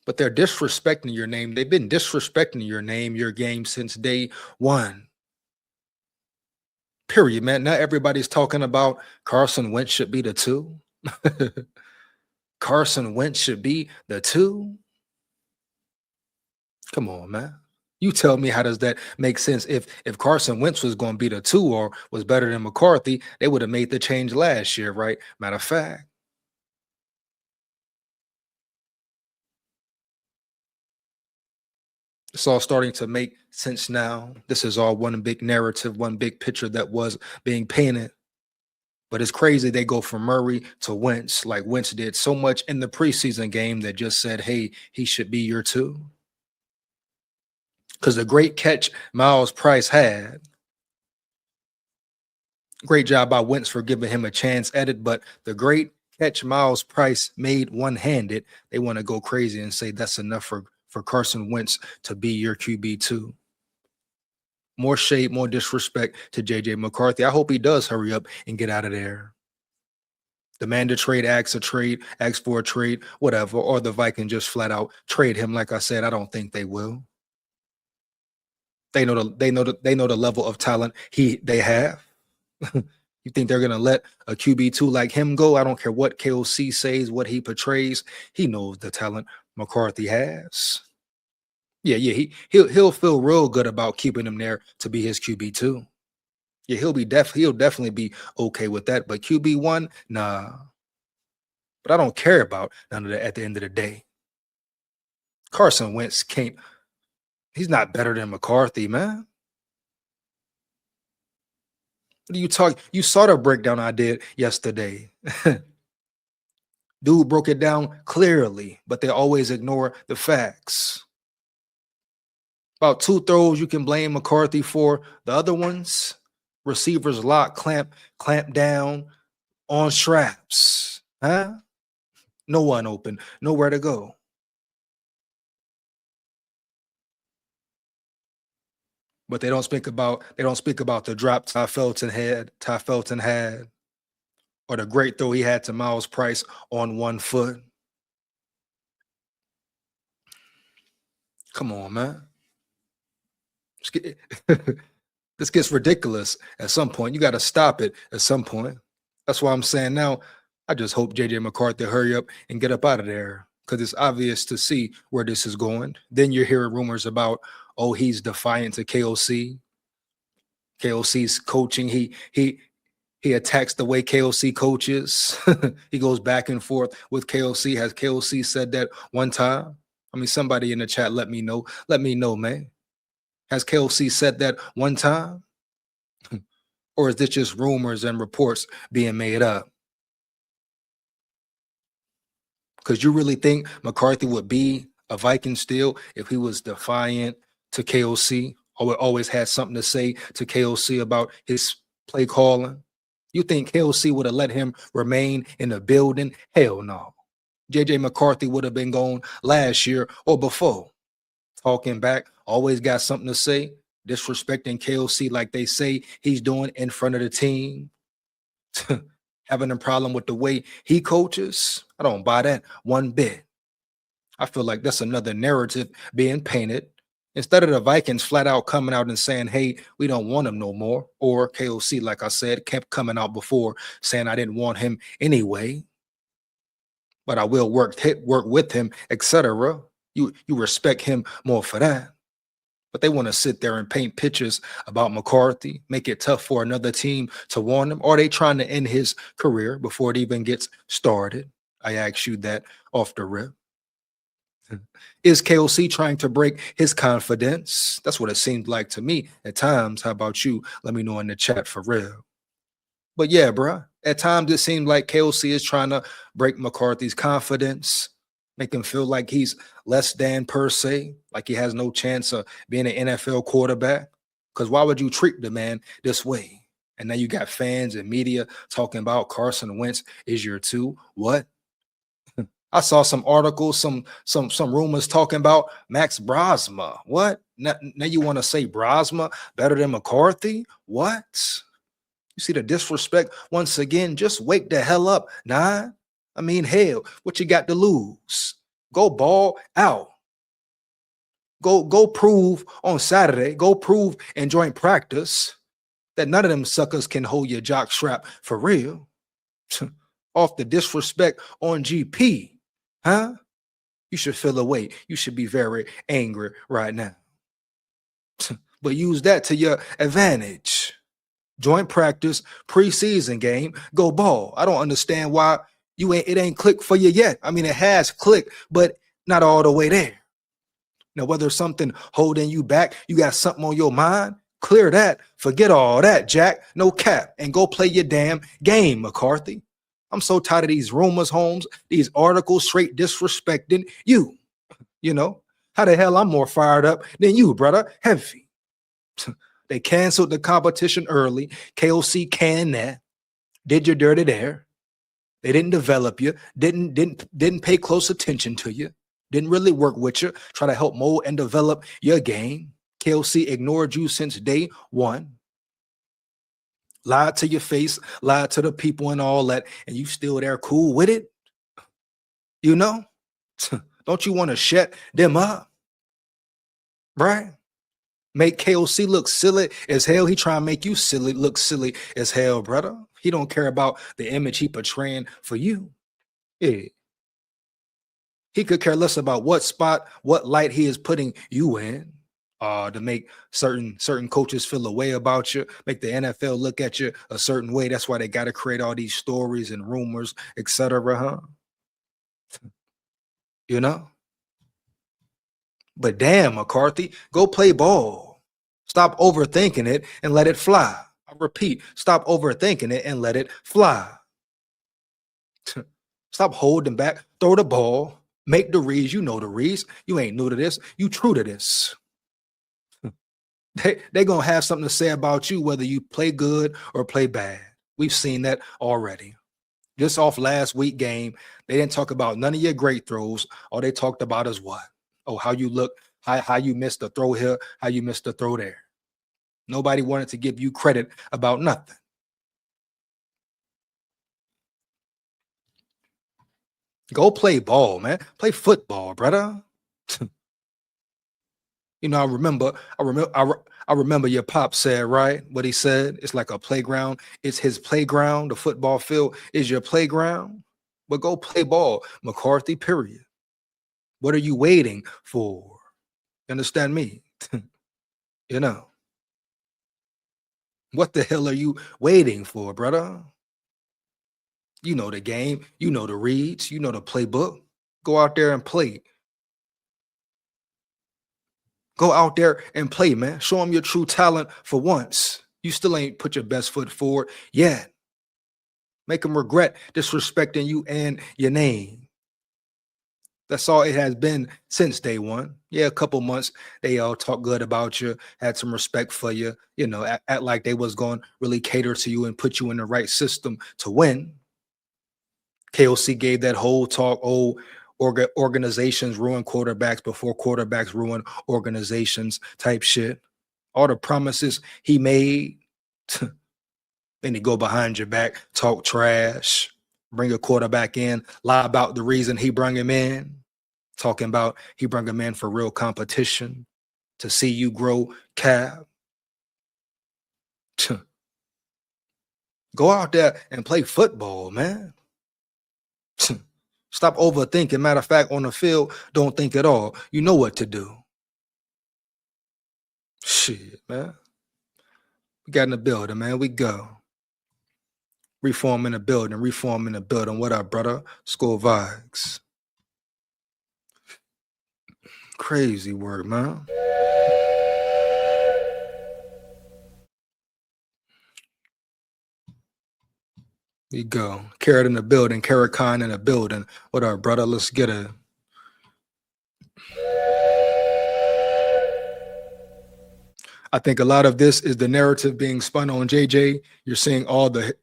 but they're disrespecting your name. They've been disrespecting your name, your game since day one. Period, man. Now everybody's talking about Carson Wentz should be the 2. Carson Wentz should be the 2. Come on, man. You tell me, how does that make sense? If Carson Wentz was going to be the 2 or was better than McCarthy, they would have made the change last year, right? Matter of fact. It's all starting to make sense now. This is all one big narrative, one big picture that was being painted. But it's crazy they go from Murray to Wentz, like Wentz did so much in the preseason game that just said, hey, he should be your 2. Because the great catch Miles Price had, great job by Wentz for giving him a chance at it, but the great catch Miles Price made one-handed, they want to go crazy and say that's enough for Carson Wentz to be your QB2. More shade, more disrespect to JJ McCarthy. I hope he does hurry up and get out of there. Demand a trade, ask for a trade, whatever, or the Vikings just flat out trade him. Like I said, I don't think they will. They know the level of talent they have. You think they're gonna let a QB2 like him go? I don't care what KOC says, what he portrays. He knows the talent McCarthy has. Yeah, he'll feel real good about keeping him there to be his QB2. Yeah, he'll definitely be okay with that. But QB1, nah. But I don't care about none of that at the end of the day. Carson Wentz he's not better than McCarthy, man. What are you talking? You saw the breakdown I did yesterday. Dude broke it down clearly, but they always ignore the facts. About 2 throws you can blame McCarthy for. The other ones, receivers lock, clamp down on straps. Huh? No one open, nowhere to go. But they don't speak about the drop Ty Felton had, or the great throw he had to Miles Price on 1 foot. Come on, man. This gets ridiculous at some point. You got to stop it at some point. That's why I'm saying now, I just hope JJ McCarthy hurry up and get up out of there, because it's obvious to see where this is going. Then you're hearing rumors about, oh, he's defiant to KOC. KOC's coaching. He attacks the way KOC coaches. He goes back and forth with KOC. Has KOC said that one time? I mean, somebody in the chat, let me know. Let me know, man. Has KOC said that one time? Or is this just rumors and reports being made up? Because you really think McCarthy would be a Viking still if he was defiant to KOC, or always had something to say to KOC about his play calling? You think KOC would have let him remain in the building? Hell no. JJ McCarthy would have been gone last year or before. Talking back, always got something to say, disrespecting KOC like they say he's doing in front of the team. Having a problem with the way he coaches. I don't buy that one bit. I feel like that's another narrative being painted. Instead of the Vikings flat out coming out and saying, hey, we don't want him no more. Or KOC, like I said, kept coming out before saying I didn't want him anyway, but I will work with him, etc. You respect him more for that. But they want to sit there and paint pictures about McCarthy, make it tough for another team to want him. Or are they trying to end his career before it even gets started? I asked you that off the rip. Is KOC trying to break his confidence? That's what it seemed like to me at times. How about you? Let me know in the chat for real. But yeah, bro, at times it seemed like KOC is trying to break McCarthy's confidence, make him feel like he's less than per se, like he has no chance of being an NFL quarterback. Because why would you treat the man this way? And now you got fans and media talking about Carson Wentz is your 2. What? I saw some articles, some rumors talking about Max Brasma. What? Now you want to say Brasma better than McCarthy? What? You see the disrespect once again? Just wake the hell up. Nah. I mean, hell, what you got to lose? Go ball out. Go prove on Saturday. Go prove in joint practice that none of them suckers can hold your jock strap for real. Off the disrespect on GP, huh? You should feel away. You should be very angry right now. But use that to your advantage. Joint practice, preseason game, go ball. I don't understand why it ain't clicked for you yet. I mean, it has clicked, but not all the way there. Now, whether something holding you back, you got something on your mind, clear that. Forget all that, Jack. No cap. And go play your damn game, McCarthy. I'm so tired of these rumors, Holmes, these articles straight disrespecting you. You know, how the hell I'm more fired up than you, brother? Heavy. They canceled the competition early. KOC canned that. Did your dirty there. They didn't develop you. Didn't pay close attention to you. Didn't really work with you. Try to help mold and develop your game. KOC ignored you since day one. Lied to your face. Lied to the people and all that. And you still there cool with it? You know? Don't you want to shut them up? Right? Make KOC look silly as hell. He trying to make you look silly as hell, brother. He don't care about the image he portraying for you. Yeah. He could care less about what spot, what light he is putting you in to make certain coaches feel a way about you, make the NFL look at you a certain way. That's why they got to create all these stories and rumors, etc. Huh? You know? But damn, McCarthy, go play ball. Stop overthinking it and let it fly. I repeat, stop overthinking it and let it fly. Stop holding back. Throw the ball. Make the reads. You know the reads. You ain't new to this. You true to this. They going to have something to say about you whether you play good or play bad. We've seen that already. Just off last week game, they didn't talk about none of your great throws. All they talked about is what? Oh, how you look, how you missed the throw here, how you missed the throw there. Nobody wanted to give you credit about nothing. Go play ball, man. Play football, brother. You know, I remember your pop said, right? What he said, it's like a playground. It's his playground. The football field is your playground. But go play ball, McCarthy, period. What are you waiting for? You understand me? You know. What the hell are you waiting for, brother? You know the game. You know the reads. You know the playbook. Go out there and play. Go out there and play, man. Show them your true talent for once. You still ain't put your best foot forward yet. Make them regret disrespecting you and your name. That's all it has been since day one. Yeah, a couple months, they all talk good about you, had some respect for you, you know, act like they was going to really cater to you and put you in the right system to win. KOC gave that whole talk, organizations ruin quarterbacks before quarterbacks ruin organizations type shit. All the promises he made, then he go behind your back, talk trash, bring a quarterback in, lie about the reason he brought him in, talking about he brought him in for real competition, to see you grow, Cap. Go out there and play football, man. Stop overthinking. Matter of fact, on the field, don't think at all. You know what to do. Shit, man. We got in the building, man. We go. Reforming the building. What up, brother? SKOL VIKES. Crazy work, man. We go. Carrot in the building. Carrot Khan in the building. What up, brother? Let's get it. I think a lot of this is the narrative being spun on JJ. You're seeing all the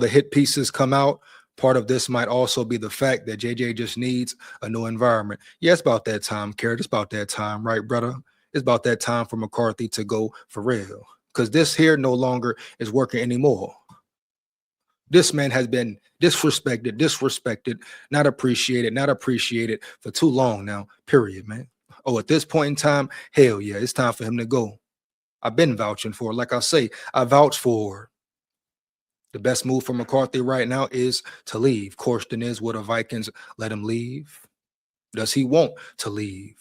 hit pieces come out. Part of this might also be the fact that JJ just needs a new environment. Yeah, it's about that time, Carrot. It's about that time, right, brother? It's about that time for McCarthy to go for real. Because this here no longer is working anymore. This man has been disrespected, not appreciated for too long now, period, man. Oh, at this point in time, hell yeah, it's time for him to go. I've been vouching for it. Like I say, I vouch for the best move for McCarthy right now is to leave. Question is, will the Vikings let him leave? Does he want to leave?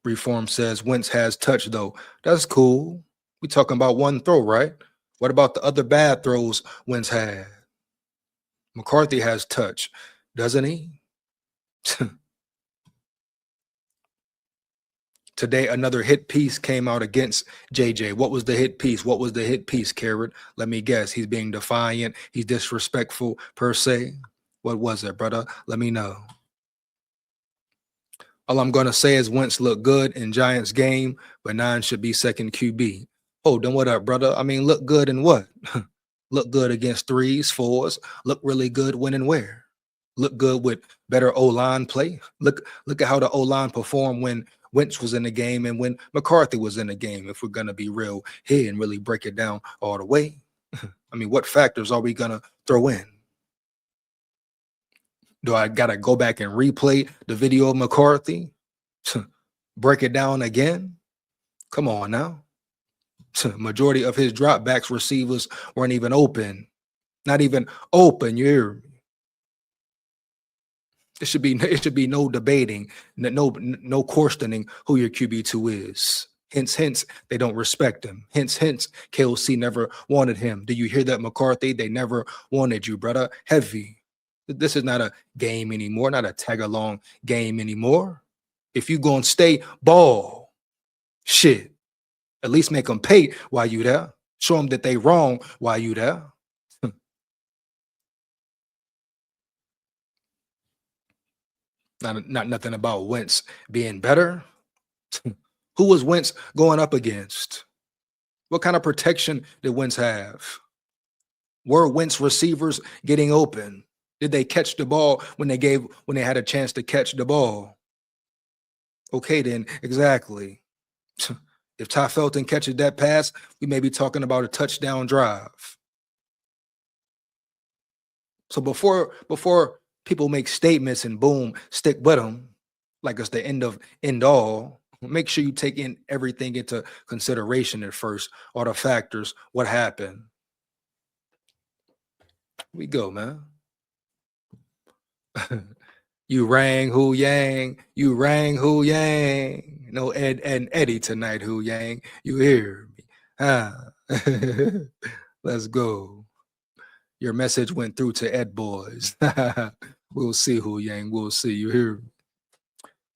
Reform says Wentz has touch, though. That's cool. We talking about one throw, right? What about the other bad throws Wentz had? McCarthy has touch, doesn't he? Today, another hit piece came out against JJ. What was the hit piece? What was the hit piece, Carrot? Let me guess. He's being defiant. He's disrespectful, per se. What was it, brother? Let me know. All I'm going to say is Wentz looked good in Giants game, but 9 should be second QB. Oh, then what up, brother? I mean, look good in what? Look good against 3s, 4s. Look really good when and where. Look good with better O-line play. Look at how the O-line performed when Wentz was in the game and when McCarthy was in the game, if we're going to be real here and really break it down all the way. I mean, what factors are we going to throw in? Do I got to go back and replay the video of McCarthy? Break it down again? Come on now. Majority of his dropbacks receivers weren't even open. Not even open, you hear me? It should be no debating, no questioning who your QB2 is. Hence, they don't respect him. Hence, KOC never wanted him. Do you hear that, McCarthy? They never wanted you, brother. Heavy. This is not a game anymore, not a tag-along game anymore. If you gonna stay ball, shit, at least make them pay while you there. Show them that they wrong while you there. Not nothing about Wentz being better. Who was Wentz going up against? What kind of protection did Wentz have? Were Wentz receivers getting open? Did they catch the ball when they had a chance to catch the ball? Okay, then exactly. If Ty Felton catches that pass, we may be talking about a touchdown drive. So before people make statements and boom, stick with them, like it's the end all, make sure you take in everything into consideration at first, all the factors, what happened. We go, man. You rang Hu Yang. You rang Hu Yang. No Ed and Eddie tonight, Hu Yang. You hear me? Let's go. Your message went through to Ed boys. We'll see, Hu Yang. We'll see. You hear me?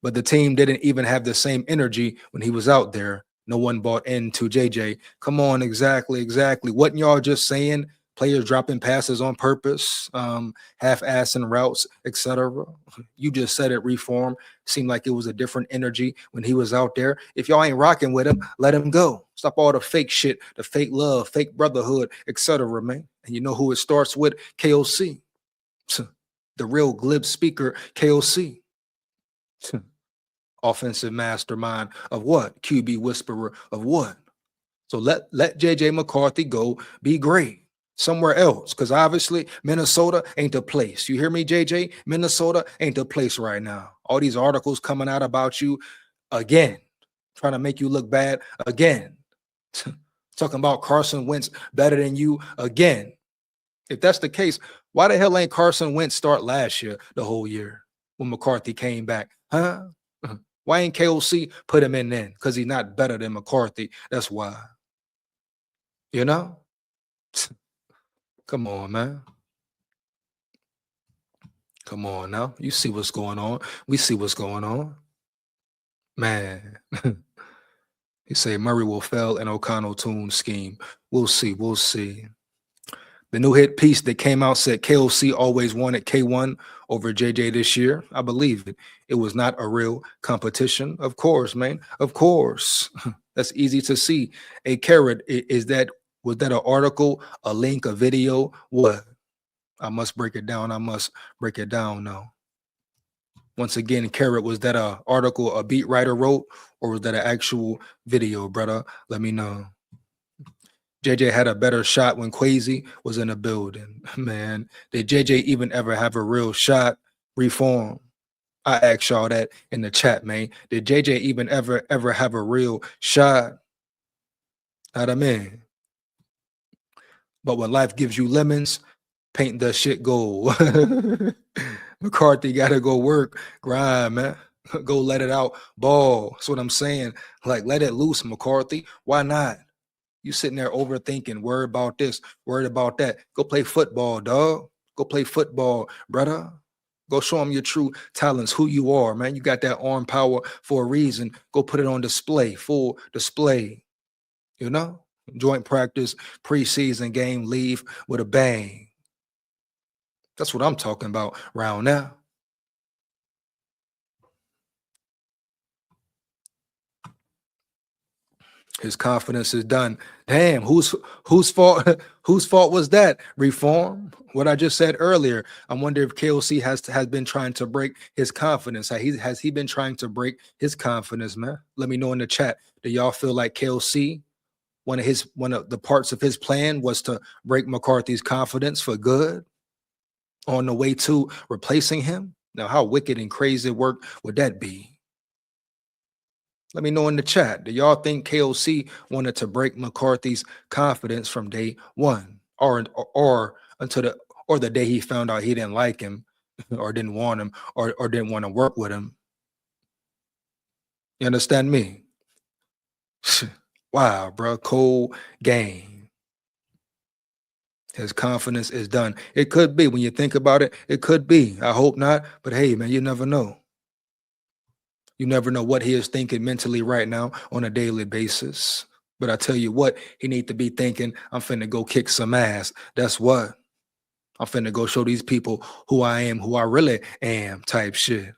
But the team didn't even have the same energy when he was out there. No one bought into JJ. Come on, exactly. Wasn't y'all just saying players dropping passes on purpose, half-assing routes, etc.? You just said it, Reform. Seemed like it was a different energy when he was out there. If y'all ain't rocking with him, let him go. Stop all the fake shit, the fake love, fake brotherhood, etc., man. And you know who it starts with? KOC. The real glib speaker, KOC. Offensive mastermind of what? QB whisperer of what? So let JJ McCarthy go be great somewhere else, because obviously Minnesota ain't the place. You hear me, JJ? Minnesota ain't the place right now. All these articles coming out about you again, trying to make you look bad again. Talking about Carson Wentz better than you again. If that's the case, why the hell ain't Carson Wentz start last year, the whole year, when McCarthy came back? Huh? Why ain't KOC put him in then? Because he's not better than McCarthy. That's why. You know? Come on, man. Come on now. You see what's going on. We see what's going on. Man. He say Murray will fail in O'Connell Tune scheme. We'll see. We'll see. The new hit piece that came out said KOC always wanted K1 over JJ this year. I believe it. It was not a real competition. Of course, man. Of course. That's easy to see. A carrot, was that an article, a link, a video? What? I must break it down. I must break it down now. Once again, carrot, was that an article a beat writer wrote, or was that an actual video, brother? Let me know. JJ had a better shot when Quasi was in the building. Man, did JJ even ever have a real shot? Reform. I asked y'all that in the chat, man. Did JJ even ever have a real shot? Not a man. But when life gives you lemons, paint the shit gold. McCarthy gotta go work, grind, man. Go let it out, ball. That's what I'm saying. Like, let it loose, McCarthy. Why not? You sitting there overthinking, worried about this, worried about that. Go play football, dog. Go play football, brother. Go show them your true talents, who you are, man. You got that arm power for a reason. Go put it on display, full display. You know? Joint practice, preseason game, leave with a bang. That's what I'm talking about round now. His confidence is done. Damn, whose fault whose fault was that? Reform? What I just said earlier. I wonder if KOC has been trying to break his confidence. Has he been trying to break his confidence, man? Let me know in the chat. Do y'all feel like KOC, one of the parts of his plan was to break McCarthy's confidence for good on the way to replacing him? Now, how wicked and crazy work would that be? Let me know in the chat. Do y'all think KOC wanted to break McCarthy's confidence from day one, or until the day he found out he didn't like him, or didn't want him, or didn't want to work with him? You understand me? Wow, bro, cold game. His confidence is done. It could be, when you think about it. It could be. I hope not, but hey, man, you never know. You never know what he is thinking mentally right now on a daily basis. But I tell you what, he need to be thinking, I'm finna go kick some ass. That's what. I'm finna go show these people who I am, who I really am, type shit.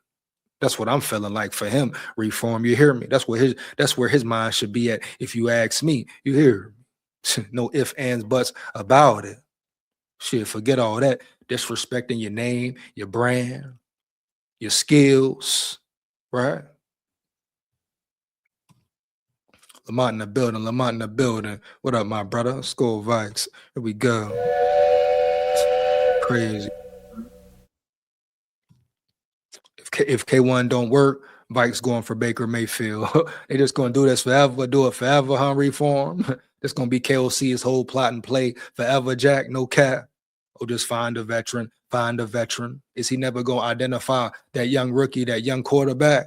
That's what I'm feeling like for him. Reform, you hear me? That's where his mind should be at. If you ask me, you hear me? No ifs, ands, buts about it. Shit, forget all that. Disrespecting your name, your brand, your skills, right? Lamont in the building, Lamont in the building. What up, my brother? SKOL VIKES. Here we go. Crazy. If K1 don't work, VIKES going for Baker Mayfield. They just gonna do this forever, do it forever, huh? Reform. This gonna be KOC's whole plot and play forever, Jack. No cap. Or just find a veteran, find a veteran. Is he never gonna identify that young rookie, that young quarterback,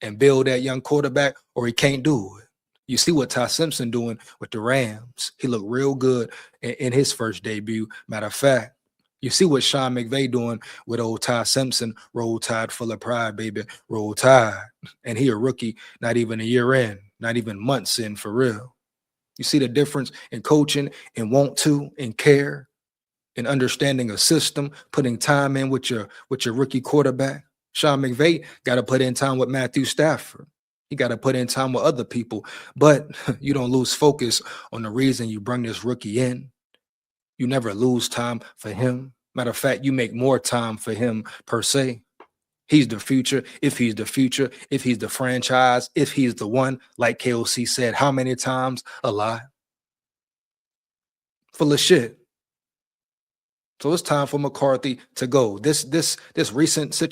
and build that young quarterback, or he can't do it? You see what Ty Simpson doing with the Rams. He looked real good in his first debut. Matter of fact, you see what Sean McVay doing with old Ty Simpson. Roll Tide, full of pride, baby. Roll Tide. And he a rookie, not even a year in, not even months in, for real. You see the difference in coaching and want to and care and understanding a system, putting time in with your rookie quarterback. Sean McVay got to put in time with Matthew Stafford. He got to put in time with other people. But you don't lose focus on the reason you bring this rookie in. You never lose time for him. Matter of fact, you make more time for him per se. He's the future. If he's the future, if he's the franchise, if he's the one, like KOC said, how many times? A lot. Full of shit. So it's time for McCarthy to go. This recent situation.